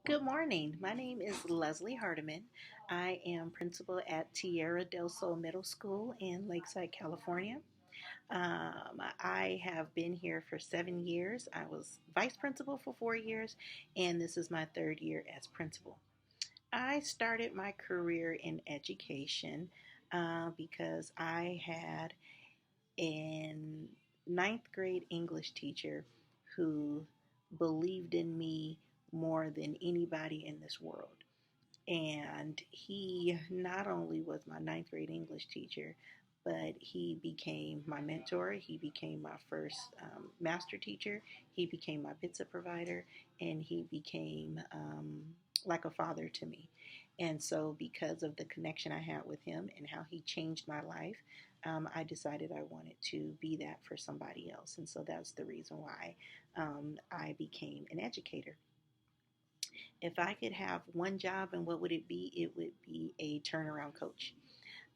Good morning. My name is Leslie Hardiman. I am principal at Tierra del Sol Middle School in Lakeside, California. I have been here for 7 years. I was vice principal for 4 years, and this is my third year as principal. I started my career in education because I had an ninth grade English teacher who believed in me more than anybody in this world. And he not only was my ninth grade English teacher, but he became my mentor. He became my first master teacher. He became my pizza provider, and he became like a father to me. And so, because of the connection I had with him and how he changed my life, I decided I wanted to be that for somebody else. And so, that's the reason why I became an educator. If I could have one job, and what would it be? It would be a turnaround coach.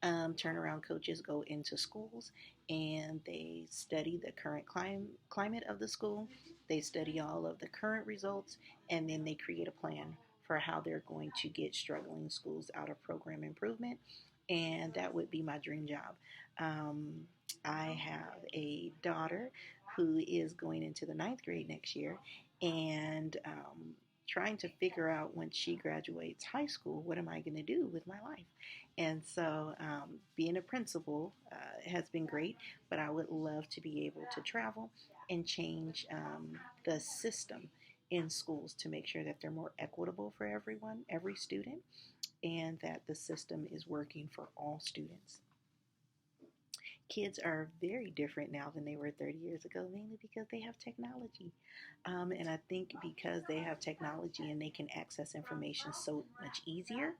Turnaround coaches go into schools and they study the current climate of the school. They study all of the current results, and then they create a plan for how they're going to get struggling schools out of program improvement. And that would be my dream job. Um, I have a daughter who is going into the ninth grade next year, and trying to figure out when she graduates high school, what am I going to do with my life? And so, being a principal has been great, but I would love to be able to travel and change the system in schools to make sure that they're more equitable for everyone, every student, and that the system is working for all students. Kids are very different now than they were 30 years ago, mainly because they have technology. And I think because they have technology and they can access information so much easier,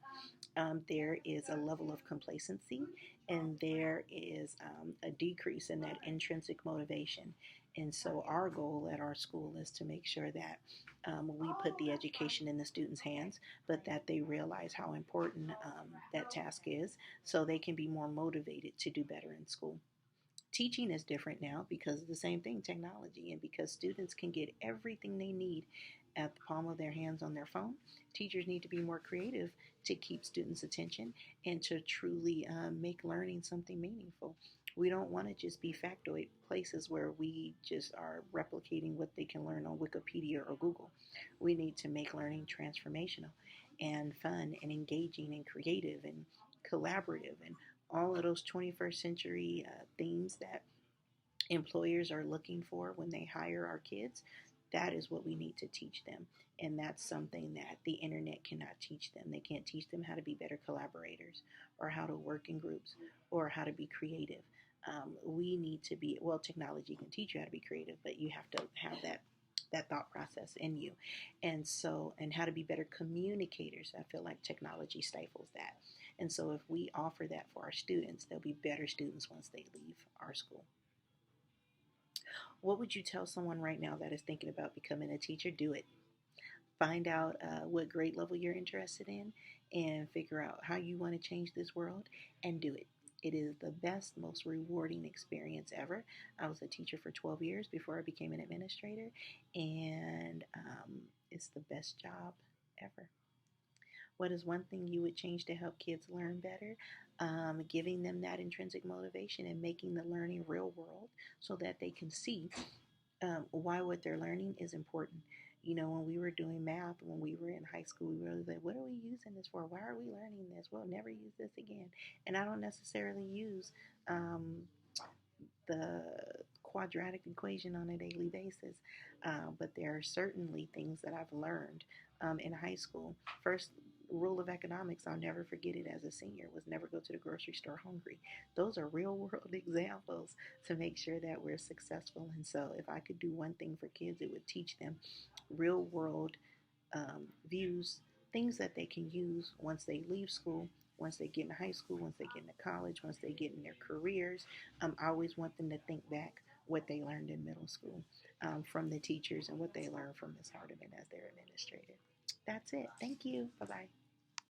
there is a level of complacency, and there is a decrease in that intrinsic motivation. And so, our goal at our school is to make sure that we put the education in the students' hands, but that they realize how important that task is so they can be more motivated to do better in school. Teaching is different now because of the same thing, technology, and because students can get everything they need at the palm of their hands on their phone. Teachers need to be more creative to keep students' attention and to truly make learning something meaningful. We don't want to just be factoid places where we just are replicating what they can learn on Wikipedia or Google. We need to make learning transformational and fun and engaging and creative and collaborative and all of those 21st century themes that employers are looking for when they hire our kids. That is what we need to teach them. And that's something that the internet cannot teach them. They can't teach them how to be better collaborators or how to work in groups or how to be creative. We need to be, well, technology can teach you how to be creative, but you have to have that thought process in you. And so, and how to be better communicators. I feel like technology stifles that. And so, if we offer that for our students, they'll be better students once they leave our school. What would you tell someone right now that is thinking about becoming a teacher? Do it. Find out what grade level you're interested in and figure out how you want to change this world and do it. It is the best, most rewarding experience ever. I was a teacher for 12 years before I became an administrator, and it's the best job ever. What is one thing you would change to help kids learn better? Giving them that intrinsic motivation and making the learning real world so that they can see why what they're learning is important. You know, when we were doing math, when we were in high school, we were like, what are we using this for? Why are we learning this? We'll never use this again. And I don't necessarily use the quadratic equation on a daily basis, but there are certainly things that I've learned in high school. First rule of economics, I'll never forget it as a senior, was never go to the grocery store hungry. Those are real world examples to make sure that we're successful. And so if I could do one thing for kids, it would teach them real world views, things that they can use once they leave school, once they get in high school, once they get into college, once they get in their careers. I always want them to think back what they learned in middle school from the teachers and what they learned from Ms. Hardiman as their administrator. That's it. Thank you. Bye-bye.